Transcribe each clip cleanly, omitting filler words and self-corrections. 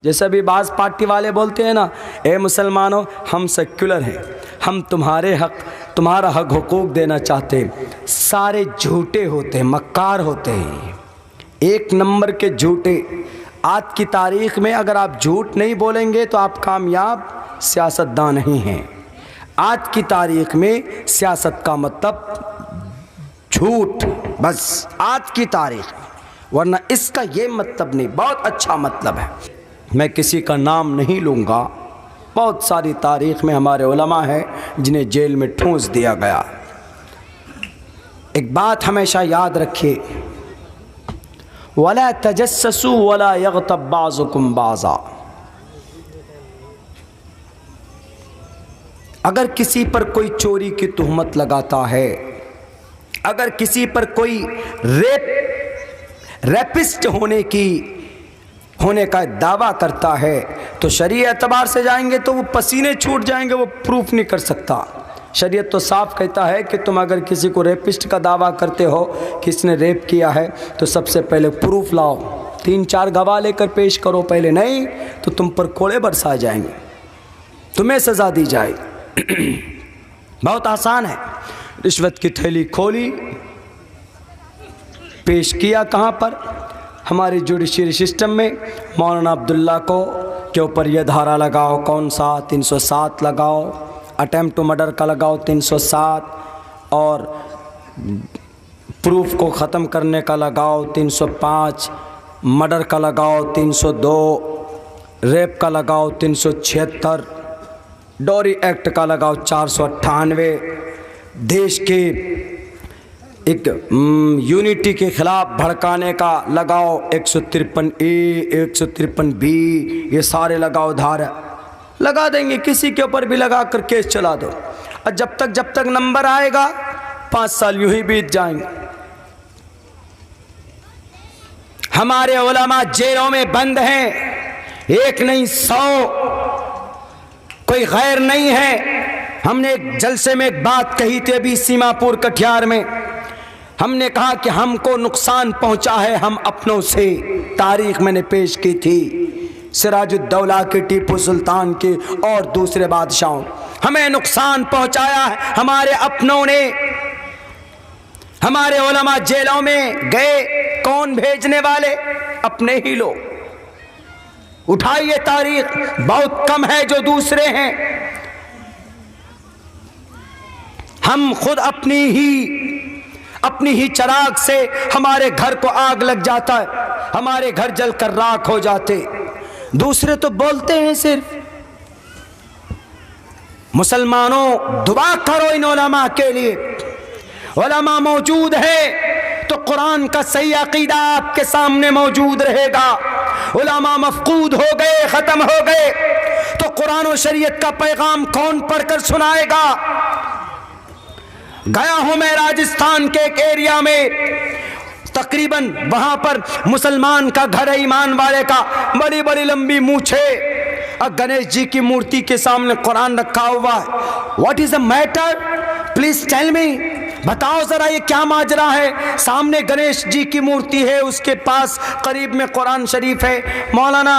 جیسے بھی بعض پارٹی والے بولتے ہیں نا، اے مسلمانوں ہم سیکولر ہیں، ہم تمہارا حق حقوق دینا چاہتے ہیں، سارے جھوٹے ہوتے ہیں، مکار ہوتے ہیں، ایک نمبر کے جھوٹے۔ آج کی تاریخ میں اگر آپ جھوٹ نہیں بولیں گے تو آپ کامیاب سیاستدان نہیں ہیں۔ آج کی تاریخ میں سیاست کا مطلب جھوٹ، بس آج کی تاریخ میں، ورنہ اس کا یہ مطلب نہیں، بہت اچھا مطلب ہے۔ میں کسی کا نام نہیں لوں گا، بہت ساری تاریخ میں ہمارے علماء ہیں جنہیں جیل میں ٹھونس دیا گیا۔ ایک بات ہمیشہ یاد رکھیے، وَلَا تَجَسَّسُوا وَلَا يَغْتَبْ بَعْضُكُمْ بَعْضًا۔ اگر کسی پر کوئی چوری کی تہمت لگاتا ہے، اگر کسی پر کوئی ریپسٹ ہونے کا دعویٰ کرتا ہے تو شرعی اعتبار سے جائیں گے تو وہ پسینے چھوٹ جائیں گے، وہ پروف نہیں کر سکتا۔ شریعت تو صاف کہتا ہے کہ تم اگر کسی کو ریپسٹ کا دعویٰ کرتے ہو کہ اس نے ریپ کیا ہے تو سب سے پہلے پروف لاؤ، 3-4 گواہ لے کر پیش کرو پہلے، نہیں تو تم پر کوڑے برسائے جائیں گے، تمہیں سزا دی جائے گی۔ بہت آسان ہے، رشوت کی تھیلی کھولی، پیش کیا کہاں پر؟ ہماری جوڈیشری سسٹم میں مولانا عبداللہ کے اوپر یہ دھارا لگاؤ، کون سا 307 لگاؤ، اٹیمپٹ ٹو مرڈر کا لگاؤ 307، اور پروف کو ختم کرنے کا لگاؤ 305، مرڈر کا لگاؤ 302، ریپ کا لگاؤ 376، ڈوری ایکٹ کا لگاؤ 498، دیش کے ایک یونٹی کے خلاف بھڑکانے کا لگاؤ 153A 153B، یہ سارے لگاؤ دھارا لگا دیں گے، کسی کے اوپر بھی لگا کر کیس چلا دو، اور جب تک نمبر آئے گا 5 سال یوں ہی بیت جائیں گے۔ ہمارے علماء جیلوں میں بند ہیں، ایک نہیں 100، کوئی غیر نہیں ہے۔ ہم نے ایک جلسے میں ایک بات کہی تھی ابھی سیما پور کٹھیار میں، ہم نے کہا کہ ہم کو نقصان پہنچا ہے ہم اپنوں سے، تاریخ میں نے پیش کی تھی، سراج الدولہ کے، ٹیپو سلطان کے اور دوسرے بادشاہوں، ہمیں نقصان پہنچایا ہے ہمارے اپنوں نے۔ ہمارے علماء جیلوں میں گئے، کون بھیجنے والے؟ اپنے ہی لوگ۔ اٹھائیے تاریخ، بہت کم ہے جو دوسرے ہیں۔ ہم خود اپنی ہی چراغ سے ہمارے گھر کو آگ لگ جاتا ہے، ہمارے گھر جل کر راکھ ہو جاتے، دوسرے تو بولتے ہیں صرف۔ مسلمانوں دعا کرو ان علماء کے لیے، علماء موجود ہے تو قرآن کا صحیح عقیدہ آپ کے سامنے موجود رہے گا۔ علماء مفقود ہو گئے، ختم ہو گئے تو قرآن و شریعت کا پیغام کون پڑھ کر سنائے گا؟ گیا ہوں میں راجستھان کے ایک ایریا میں، تقریباً وہاں پر مسلمان کا گھر ہے، ایمان والے کا، بڑی بڑی لمبی مونچھے، اور گنیش جی کی مورتی کے سامنے قرآن رکھا ہوا ہے۔ What is the matter? Please tell me, بتاؤ ذرا یہ کیا ماجرا ہے؟ سامنے گنیش جی کی مورتی ہے، اس کے پاس قریب میں قرآن شریف ہے۔ مولانا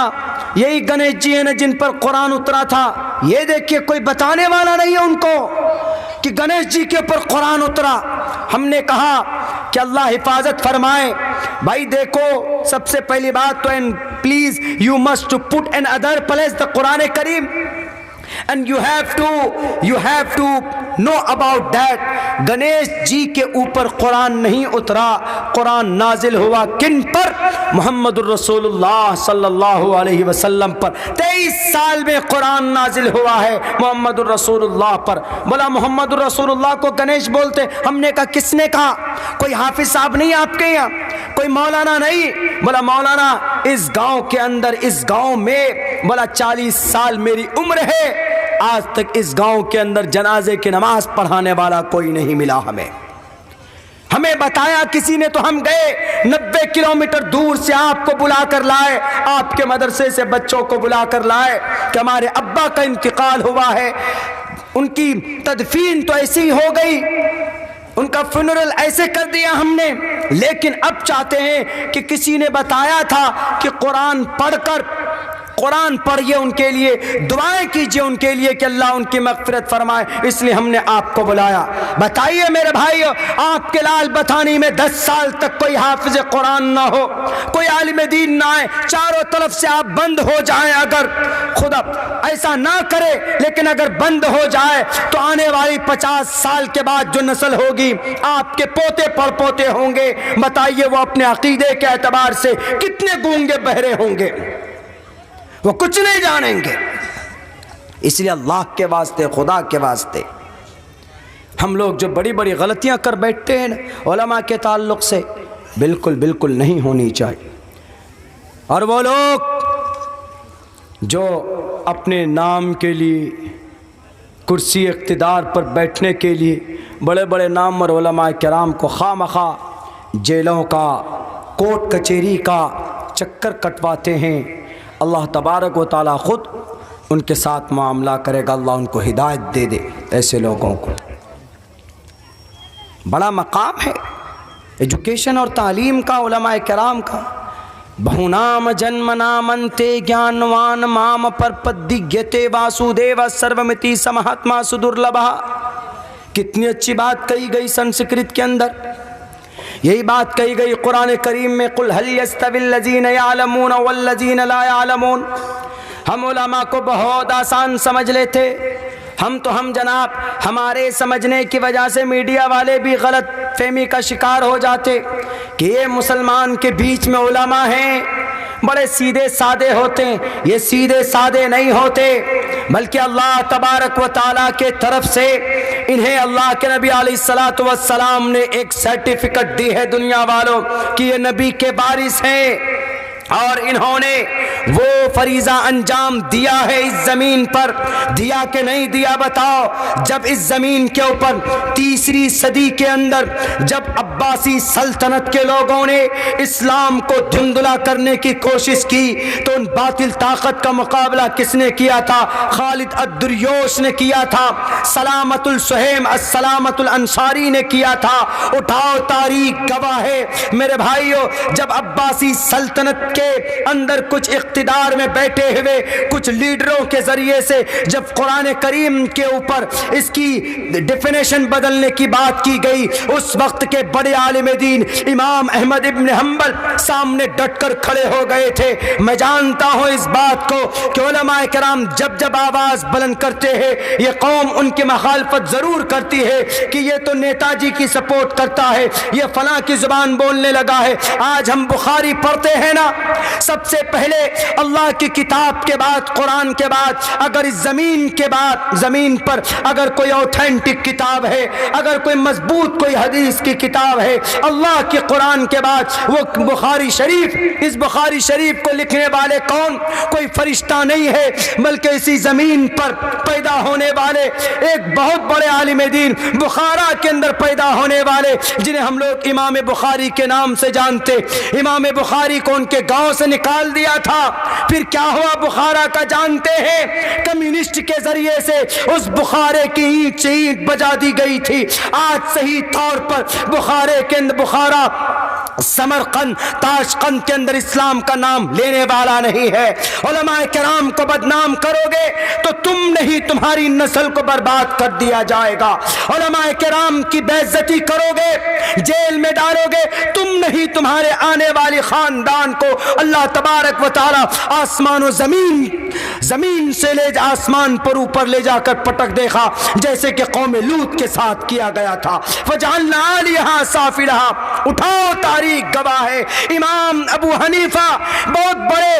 یہی گنیش جی ہیں نا جن پر قرآن اترا تھا؟ یہ دیکھیے کوئی بتانے والا نہیں ہے ان کو کہ گنیش جی کے اوپر قرآن اترا۔ ہم نے کہا کہ اللہ حفاظت فرمائے۔ بھائی دیکھو، سب سے پہلی بات تو please you must put in other place the قرآن کریم، and you have to know about that۔ Ganesh ji کے اوپر قرآن نہیں اترا، قرآن نازل ہوا کن پر؟ محمد الرسول اللہ صلی اللہ علیہ وسلم پر۔ 23 سال میں قرآن نازل ہوا ہے محمد الرسول اللہ پر۔ بولا محمد الرسول اللہ کو گنیش بولتے؟ ہم نے کہا کس نے کہا؟ کوئی حافظ صاحب نہیں آپ کے یہاں؟ کوئی مولانا نہیں؟ بولا مولانا اس گاؤں کے اندر، اس گاؤں میں، بولا 40 سال میری عمر ہے، آج تک اس گاؤں کے اندر جنازے کی نماز پڑھانے والا کوئی نہیں ملا ہمیں بتایا کسی نے تو ہم گئے 90 کلومیٹر دور سے آپ کو بلا کر لائے، آپ کے مدرسے سے بچوں کو بلا کر لائے کہ ہمارے ابا کا انتقال ہوا ہے، ان کی تدفین تو ایسی ہو گئی، ان کا فنرل ایسے کر دیا ہم نے، لیکن اب چاہتے ہیں کہ کسی نے بتایا تھا کہ قرآن پڑھ کر قرآن پڑھیے ان کے لیے، دعائیں کیجیے ان کے لیے کہ اللہ ان کی مغفرت فرمائے، اس لیے ہم نے آپ کو بلایا۔ بتائیے میرے بھائیو، آپ کے لال بتھانی میں 10 سال تک کوئی حافظ قرآن نہ ہو، کوئی عالم دین نہ آئے، چاروں طرف سے آپ بند ہو جائیں، اگر خدا ایسا نہ کرے لیکن اگر بند ہو جائے تو آنے والی 50 سال کے بعد جو نسل ہوگی آپ کے پوتے پڑ پوتے ہوں گے، بتائیے وہ اپنے عقیدے کے اعتبار سے کتنے گونگے بہرے ہوں گے، وہ کچھ نہیں جانیں گے۔ اس لیے اللہ کے واسطے، خدا کے واسطے، ہم لوگ جو بڑی بڑی غلطیاں کر بیٹھتے ہیں علماء کے تعلق سے، بالکل نہیں ہونی چاہیے۔ اور وہ لوگ جو اپنے نام کے لیے، کرسی اقتدار پر بیٹھنے کے لیے بڑے بڑے نامور علماء کرام کو خواہ جیلوں کا، کوٹ کچہری کا چکر کٹواتے ہیں، اللہ تبارک و تعالیٰ خود ان کے ساتھ معاملہ کرے گا، اللہ ان کو ہدایت دے دے۔ ایسے لوگوں کو بڑا مقام ہے ایجوکیشن اور تعلیم کا، علماء کرام کا۔ بہونام جنم نامنتے گیانوان مام پرپدیگیتے واسودیو سرومتی سمہاتما سدرلبھا۔ کتنی اچھی بات کہی گئی سنسکرت کے اندر، یہی بات کہی گئی قرآن کریم میں، قل هل يستوي الذين يعلمون والذين لا يعلمون۔ ہم علماء کو بہت آسان سمجھ لیتے، ہم جناب ہمارے سمجھنے کی وجہ سے میڈیا والے بھی غلط فہمی کا شکار ہو جاتے کہ یہ مسلمان کے بیچ میں علماء ہیں، بڑے سیدھے سادے ہوتے ہیں۔ یہ سیدھے سادے نہیں ہوتے، بلکہ اللہ تبارک و تعالیٰ کے طرف سے انہیں اللہ کے نبی علیہ الصلوۃ والسلام نے ایک سرٹیفکیٹ دی ہے دنیا والوں کہ یہ نبی کے وارث ہیں، اور انہوں نے وہ فریضہ انجام دیا ہے اس زمین پر۔ دیا کہ نہیں دیا بتاؤ؟ جب اس زمین کے اوپر 3 صدی کے اندر جب عباسی سلطنت کے لوگوں نے اسلام کو دھندلا کرنے کی کوشش کی تو ان باطل طاقت کا مقابلہ کس نے کیا تھا؟ خالد الدریوش نے کیا تھا، سلامت السہیم السلامت الانصاری نے کیا تھا۔ اٹھاؤ تاریخ گواہ ہے میرے بھائیو، جب عباسی سلطنت کے اندر کچھ اقتدار میں بیٹھے ہوئے کچھ لیڈروں کے ذریعے سے جب قرآن کریم کے اوپر اس کی ڈیفینیشن بدلنے کی بات کی گئی، اس وقت کے بڑے عالم دین امام احمد ابن حنبل سامنے ڈٹ کر کھڑے ہو گئے تھے۔ میں جانتا ہوں اس بات کو کہ علماء کرام جب آواز بلند کرتے ہیں یہ قوم ان کی مخالفت ضرور کرتی ہے کہ یہ تو نیتا جی کی سپورٹ کرتا ہے، یہ فلاں کی زبان بولنے لگا ہے۔ آج ہم بخاری پڑھتے ہیں نا، سب سے پہلے اللہ کی کتاب کے بعد، قرآن کے بعد، اگر اس زمین پر اگر کوئی اوتھینٹک کتاب ہے، اگر کوئی مضبوط کوئی حدیث کی کتاب ہے اللہ کی قرآن کے بعد، وہ بخاری شریف۔ اس بخاری شریف کو لکھنے والے کون؟ کوئی فرشتہ نہیں ہے، بلکہ اسی زمین پر پیدا ہونے والے ایک بہت بڑے عالم دین، بخارا کے اندر پیدا ہونے والے، جنہیں ہم لوگ امام بخاری کے نام سے جانتے۔ امام بخاری کو ان کے گاؤں سے نکال دیا تھا، پھر کیا ہوا بخارا کا جانتے ہیں؟ کمیونسٹ کے ذریعے سے اس بخارے کی اینٹ سے اینٹ بجا دی گئی تھی۔ آج صحیح طور پر بخارے کے اندر، بخارا، سمرقند، تاشقند کے اندر اسلام کا نام لینے والا نہیں ہے۔ علماء کرام کو بدنام کرو گے تو تم نہیں، تمہاری نسل کو برباد کر دیا جائے گا۔ علماء کرام کی بے عزتی کرو گے، جیل میں ڈالو گے، تم نہیں، تمہارے آنے والی خاندان کو اللہ تبارک و تعالی آسمان و زمین سے لے جا، آسمان پر اوپر لے جا کر پٹک دیکھا، جیسے کہ قوم لوط کے ساتھ کیا گیا تھا۔ فجعلنا عالیہا سافلہا۔ اٹھاؤ تاریخ گواہ ہے، امام ابو حنیفہ بہت بڑے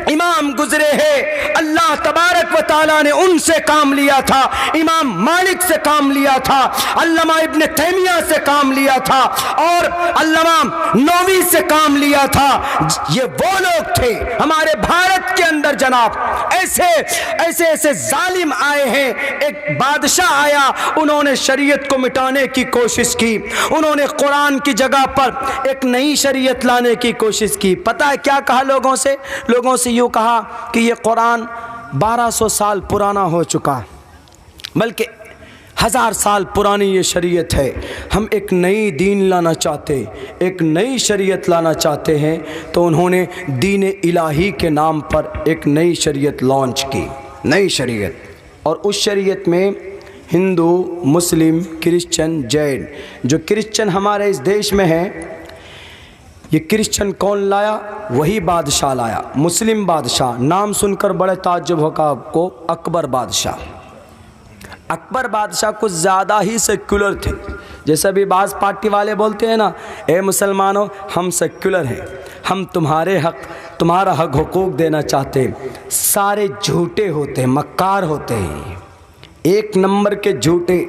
امام گزرے ہیں، اللہ تبارک و تعالی نے ان سے کام لیا تھا، امام مالک سے کام لیا تھا، علامہ ابن تیمیہ سے کام لیا تھا، اور علامہ نووی سے کام لیا تھا۔ یہ وہ لوگ تھے ہمارے بھارت کے اندر جناب، ایسے ظالم آئے ہیں۔ ایک بادشاہ آیا، انہوں نے شریعت کو مٹانے کی کوشش کی، انہوں نے قرآن کی جگہ پر ایک نئی شریعت لانے کی کوشش کی۔ پتہ ہے کیا کہا لوگوں سے یوں کہا کہ یہ قرآن 1200 سال پرانا ہو چکا، بلکہ 1000 سال پرانی یہ شریعت ہے. ہم ایک نئی دین لانا چاہتے, ایک نئی شریعت لانا چاہتے ہیں, تو انہوں نے دین الہی کے نام پر ایک نئی شریعت لانچ کی, نئی شریعت. اور اس شریعت میں ہندو, مسلم, کرسچن, جین, جو کرسچن ہمارے اس دیش میں ہیں, یہ کرسچن کون لایا؟ وہی بادشاہ لایا, مسلم بادشاہ. نام سن کر بڑے تعجب ہوگا آپ کو, اکبر بادشاہ. اکبر بادشاہ کچھ زیادہ ہی سیکولر تھے. جیسے بھی بعض پارٹی والے بولتے ہیں نا, اے مسلمانوں ہم سیکولر ہیں, ہم تمہارا حق حقوق دینا چاہتے ہیں. سارے جھوٹے ہوتے ہیں, مکار ہوتے ہیں, ایک نمبر کے جھوٹے.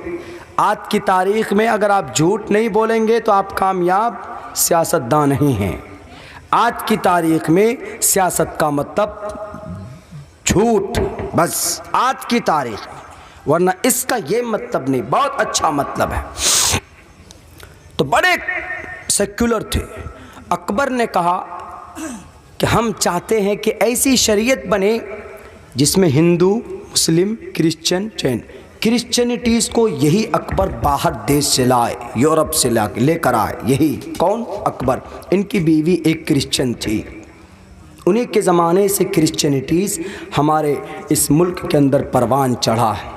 آج کی تاریخ میں اگر آپ جھوٹ نہیں بولیں گے تو آپ کامیاب سیاستداں نہیں ہیں. آج کی تاریخ میں سیاست کا مطلب جھوٹ, بس آج کی تاریخ میں, ورنہ اس کا یہ مطلب نہیں, بہت اچھا مطلب ہے. تو بڑے سیکولر تھے. اکبر نے کہا کہ ہم چاہتے ہیں کہ ایسی شریعت بنے جس میں ہندو, مسلم, کرسچن, جین. کرسچنٹیز کو یہی اکبر باہر دیش سے لائے, یورپ سے لے کر آئے. یہی کون؟ اکبر. ان کی بیوی ایک کرسچن تھی. انہی کے زمانے سے کرسچنٹیز ہمارے اس ملک کے اندر پروان چڑھا ہے.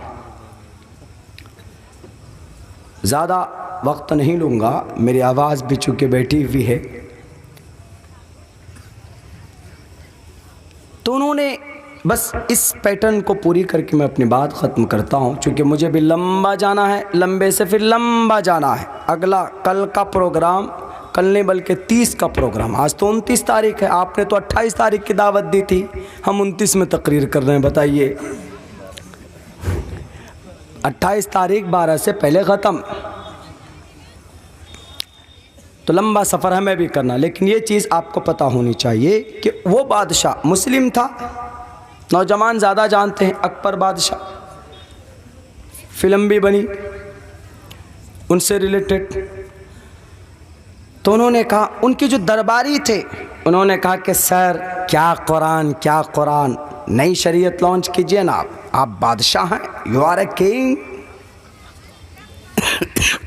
زیادہ وقت نہیں لوں گا, میری آواز بھی چونکہ بیٹھی ہوئی ہے. تو انہوں نے بس اس پیٹرن کو پوری کر کے میں اپنی بات ختم کرتا ہوں, چونکہ مجھے بھی لمبا جانا ہے, لمبے سے پھر لمبا جانا ہے. اگلا کل کا پروگرام, کل نہیں بلکہ 30 کا پروگرام. آج تو 29 تاریخ ہے, آپ نے تو 28 تاریخ کی دعوت دی تھی, ہم 29 میں تقریر کر رہے ہیں. بتائیے, 28 تاریخ 12 سے پہلے ختم. تو لمبا سفر ہمیں بھی کرنا. لیکن یہ چیز آپ کو پتہ ہونی چاہیے کہ وہ بادشاہ مسلم تھا. نوجوان زیادہ جانتے ہیں, اکبر بادشاہ. فلم بھی بنی ان سے ریلیٹڈ. تو انہوں نے کہا, ان کے جو درباری تھے انہوں نے کہا کہ سر کیا قرآن, نئی شریعت لانچ کیجئے نا, آپ بادشاہ ہیں, یو آر اے کنگ.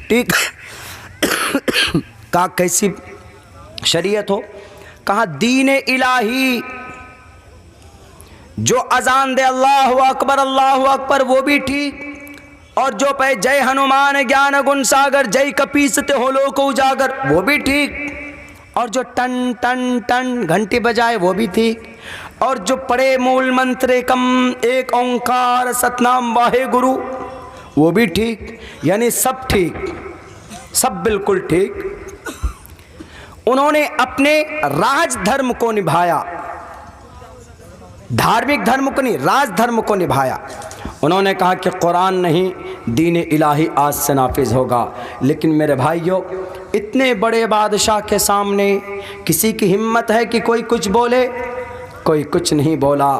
ٹھیک. کہا کیسی شریعت ہو؟ کہا دین الہی, جو اذان دے اللہ اکبر وہ بھی ٹھیک, اور جو پہ جے ہنومان گیان گن ساگر, جے کپیستے ہو لوک اجاگر, وہ بھی ٹھیک, اور جو ٹن ٹن ٹن گھنٹی بجائے وہ بھی ٹھیک, اور جو پڑھے مول منتر کم ایک اونکار ستنام واہے گرو, وہ بھی ٹھیک. یعنی سب ٹھیک, سب بالکل ٹھیک. انہوں نے اپنے راج دھرم کو نبھایا, دھارمک دھرم کو نہیں, راج دھرم کو نبھایا. انہوں نے کہا کہ قرآن نہیں, دین الہی آج سے نافذ ہوگا. لیکن میرے بھائیوں, اتنے بڑے بادشاہ کے سامنے کسی کی ہمت ہے کہ کوئی کچھ بولے؟ کوئی کچھ نہیں بولا.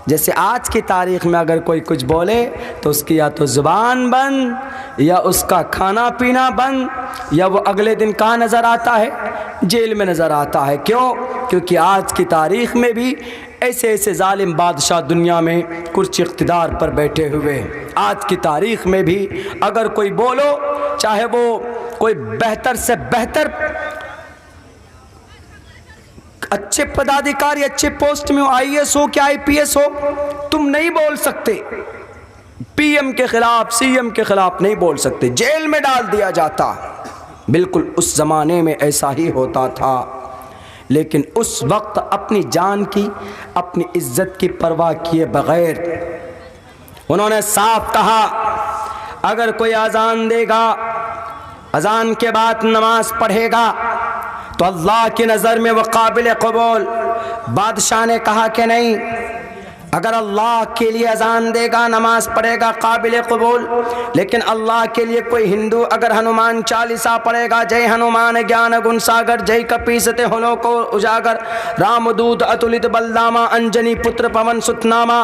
جیسے آج کی تاریخ میں اگر کوئی کچھ بولے تو اس کی یا تو زبان بند, یا اس کا کھانا پینا بند, یا وہ اگلے دن کہاں نظر آتا ہے؟ جیل میں نظر آتا ہے. کیوں؟ کیونکہ آج کی تاریخ میں بھی ایسے ظالم بادشاہ دنیا میں کرسی اقتدار پر بیٹھے ہوئے. آج کی تاریخ میں بھی اگر کوئی بولو, چاہے وہ کوئی بہتر سے بہتر اچھے پدادھیکاری, اچھے پوسٹ میں ہو, IAS ہو کہ IPS ہو, تم نہیں بول سکتے. PM کے خلاف, CM کے خلاف نہیں بول سکتے, جیل میں ڈال دیا جاتا. بالکل اس زمانے میں ایسا ہی ہوتا تھا. لیکن اس وقت اپنی جان کی, اپنی عزت کی پرواہ کیے بغیر انہوں نے صاف کہا, اگر کوئی اذان دے گا, اذان کے بعد نماز پڑھے گا تو اللہ کی نظر میں وہ قابل قبول. بادشاہ نے کہا کہ نہیں, اگر اللہ کے لیے اذان دے گا, نماز پڑھے گا, قابل قبول. لیکن اللہ کے لیے کوئی ہندو اگر ہنومان چالیسا پڑھے گا, جے ہنومان گیان گن ساگر, جے کپیستے ہنو کو اجاگر, رام دود اتلت بلداما, انجنی پتر پون ستناما,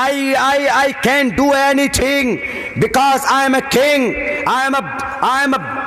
I can't do anything because I am a king, I am a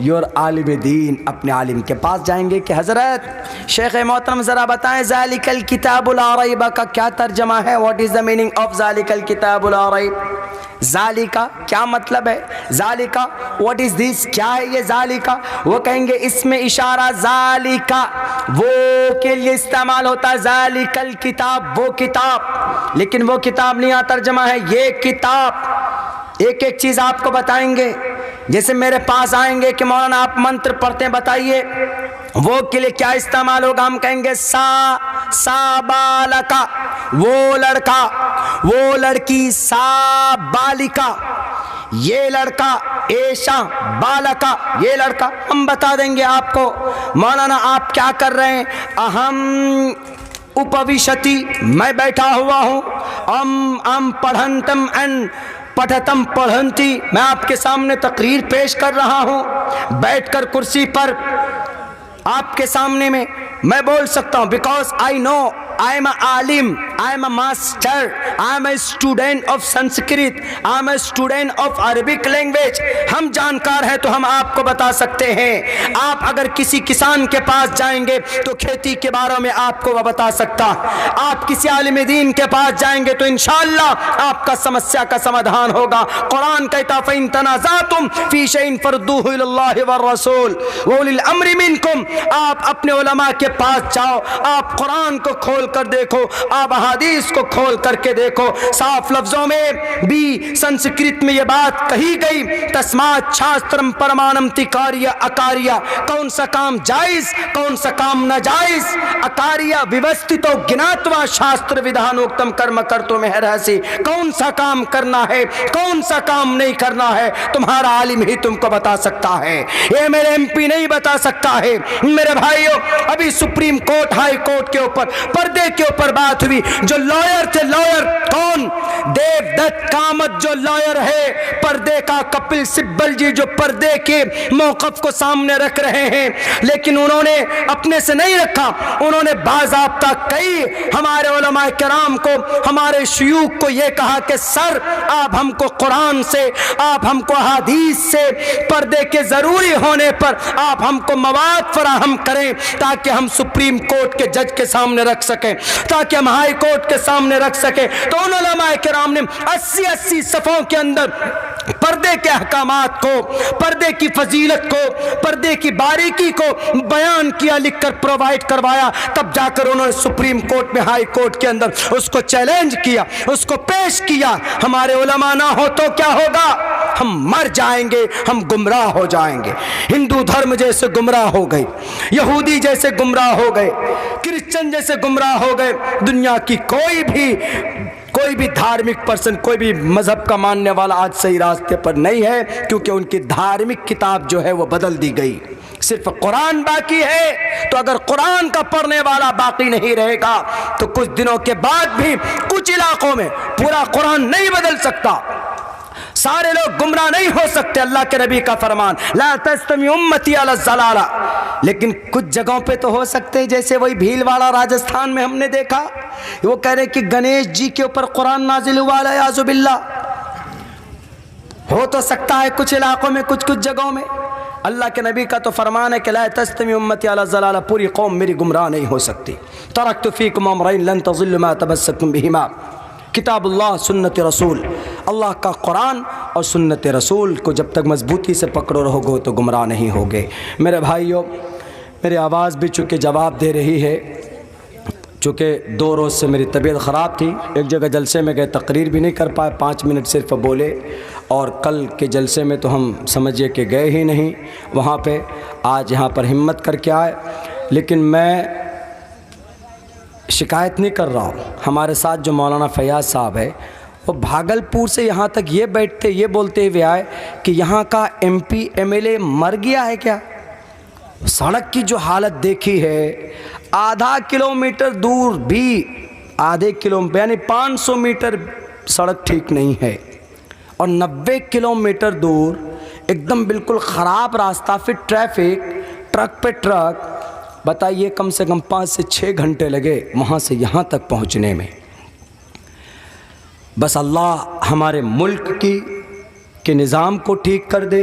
your عالم دین اپنے عالم کے پاس جائیں گے کہ حضرت شیخ محترم ذرا بتائیں ذالک الکتاب لا ریب کا کیا ترجمہ ہے؟ What is the meaning of ذالک الکتاب لا ریب؟ ذالکا کیا مطلب ہے؟ ذالکا واٹ از دس؟ کیا ہے یہ ذالکا؟ وہ کہیں گے اس میں اشارہ ذالکا وہ کے لیے استعمال ہوتا ہے، ذالک الکتاب وہ کتاب، لیکن وہ کتاب نہیں، یہاں ترجمہ ہے یہ کتاب۔ ایک ایک چیز آپ کو بتائیں گے، جیسے میرے پاس آئیں گے کہ مولانا آپ منتر پڑھتے ہیں بتائیے، وہ کے لیے کیا استعمال ہوگا؟ ہم کہیں گے سا بالکا وہ لڑکا، وہ لڑکی، سا بالکا یہ لڑکا، ایشا بالکا یہ لڑکا، ہم بتا دیں گے آپ کو۔ مولانا آپ کیا کر رہے ہیں؟ اہم اپوشتی میں بیٹھا ہوا ہوں، ام پڑھنتم ان پٹھتم پڑھنتی میں آپ کے سامنے تقریر پیش کر رہا ہوں، بیٹھ کر کرسی پر آپ کے سامنے میں بول سکتا ہوں، because I know I am a alim, I am a master, I am a student of Sanskrit, I am a student of Arabic language۔ ہم جانکار ہیں تو ہم آپ کو بتا سکتے ہیں۔ آپ اگر کسی کسان کے پاس جائیں گے تو کھیتی کے بارے میں آپ کو وہ بتا سکتا، آپ کسی عالم دین کے پاس جائیں گے تو انشاءاللہ آپ کا سمسیا کا سمادھان ہوگا۔ قرآن کہتا فَإِن تَنَازَعْتُمْ فِي شَيْءٍ فَرُدُّوهُ إِلَى اللَّهِ وَالرَّسُولِ وَأُولِي الْأَمْرِ مِنْكُمْ۔ آپ اپنے علماء کے پاس جاؤ، آپ قرآن کو کھول کر دیکھو، آپ حدیث کو کھول کر کے دیکھو، صاف لفظوں میں بھی سنسکرت میں یہ بات کہی گئی، تسمات شاسترم پرمانم تکاریہ اکاریہ، کون سا کام جائز کون سا کام ناجائز، اکاریہ ویوستھتو گناتوا شاستر ودھانوکتم کرم کرتو مہرہسی، کون سا کام کرنا ہے کون سا کام نہیں کرنا ہے تمہارا عالم ہی تم کو بتا سکتا ہے، یہ میرے ایم پی نہیں بتا سکتا ہے۔ میرے بھائیو ابھی سپریم کورٹ ہائی کورٹ کے اوپر پردے کے اوپر بات ہوئی، جو لائر تھے، لائر کون؟ دیو دت کامت جو لائر ہے، پردے کا کپل سبل جی جو پردے کے موقف کو سامنے رکھ رہے ہیں، لیکن انہوں نے اپنے سے نہیں رکھا، انہوں نے باضابطہ کئی ہمارے علماء کرام کو، ہمارے شیوخ کو یہ کہا کہ سر آپ ہم کو قرآن سے، آپ ہم کو حدیث سے پردے کے ضروری ہونے پر آپ ہم کو مواد فراہم کریں تاکہ ہم سپریم کورٹ کے جج کے سامنے رکھ سکیں، تاکہ ہم ہائی کورٹ کے سامنے رکھ سکیں۔ تو ان علماء کرام نے 80 صفوں کے اندر پردے کے احکامات کو، پردے کی فضیلت کو، پردے کی باریکی کو بیان کیا، لکھ کر پرووائڈ کروایا، تب جا کر انہوں نے سپریم کورٹ میں، ہائی کورٹ کے اندر اس کو چیلنج کیا، اس کو پیش کیا۔ ہمارے علماء نہ ہو تو کیا ہوگا؟ ہم مر جائیں گے، ہم گمراہ ہو جائیں گے۔ ہندو دھرم جیسے گمراہ ہو گئے، یہودی جیسے گمراہ ہو گئے، کرسچن جیسے گمراہ ہو گئے، دنیا کی کوئی بھی دھارمک پرسن، کوئی بھی مذہب کا ماننے والا آج صحیح راستے پر نہیں ہے، کیونکہ ان کی دھارمک کتاب جو ہے وہ بدل دی گئی، صرف قرآن باقی ہے۔ تو اگر قرآن کا پڑھنے والا باقی نہیں رہے گا تو کچھ دنوں کے بعد بھی کچھ علاقوں میں پورا قرآن نہیں بدل سکتا، سارے لوگ گمراہ نہیں ہو سکتے۔ اللہ کے نبی کا فرمان لا تستمی امتی علی الضلالہ، لیکن کچھ جگہوں پہ تو ہو سکتے، جیسے وہی بھیل والا راجستھان میں ہم نے دیکھا، وہ کہہ رہے کہ گنیش جی کے اوپر قرآن نازل ہوا اعوذ باللہ۔ ہو تو سکتا ہے کچھ علاقوں میں، کچھ جگہوں میں۔ اللہ کے نبی کا تو فرمان ہے کہ لا تستمی امتی علی الضلالہ، پوری قوم میری گمراہ نہیں ہو سکتی۔ ترکت فیکم امرین لن تضلوا ما تمسکتم بہما، کتاب اللہ سنت رسول، اللہ کا قرآن اور سنت رسول کو جب تک مضبوطی سے پکڑو رہو گے تو گمراہ نہیں ہوگے۔ میرے بھائیوں، میری آواز بھی چونکہ جواب دے رہی ہے، چونکہ 2 روز سے میری طبیعت خراب تھی، ایک جگہ جلسے میں گئے تقریر بھی نہیں کر پائے، 5 منٹ صرف بولے، اور کل کے جلسے میں تو ہم سمجھے کہ گئے ہی نہیں وہاں پہ، آج یہاں پر ہمت کر کے آئے۔ لیکن میں شکایت نہیں کر رہا ہوں، ہمارے ساتھ جو مولانا فیاض صاحب ہے وہ بھاگلپور سے یہاں تک یہ بیٹھتے، یہ بولتے ہوئے آئے کہ یہاں کا M P M L A مر گیا ہے کیا؟ سڑک کی جو حالت دیکھی ہے، آدھا کلومیٹر دور بھی، آدھے کلومیٹر یعنی 500 میٹر سڑک ٹھیک نہیں ہے، اور 90 کلومیٹر دور ایک دم بالکل خراب راستہ، پھر ٹریفک، ٹرک پہ ٹرک، بتائیے کم سے کم 5 سے 6 گھنٹے لگے وہاں سے یہاں تک پہنچنے میں۔ بس اللہ ہمارے ملک کے نظام کو ٹھیک کر دے،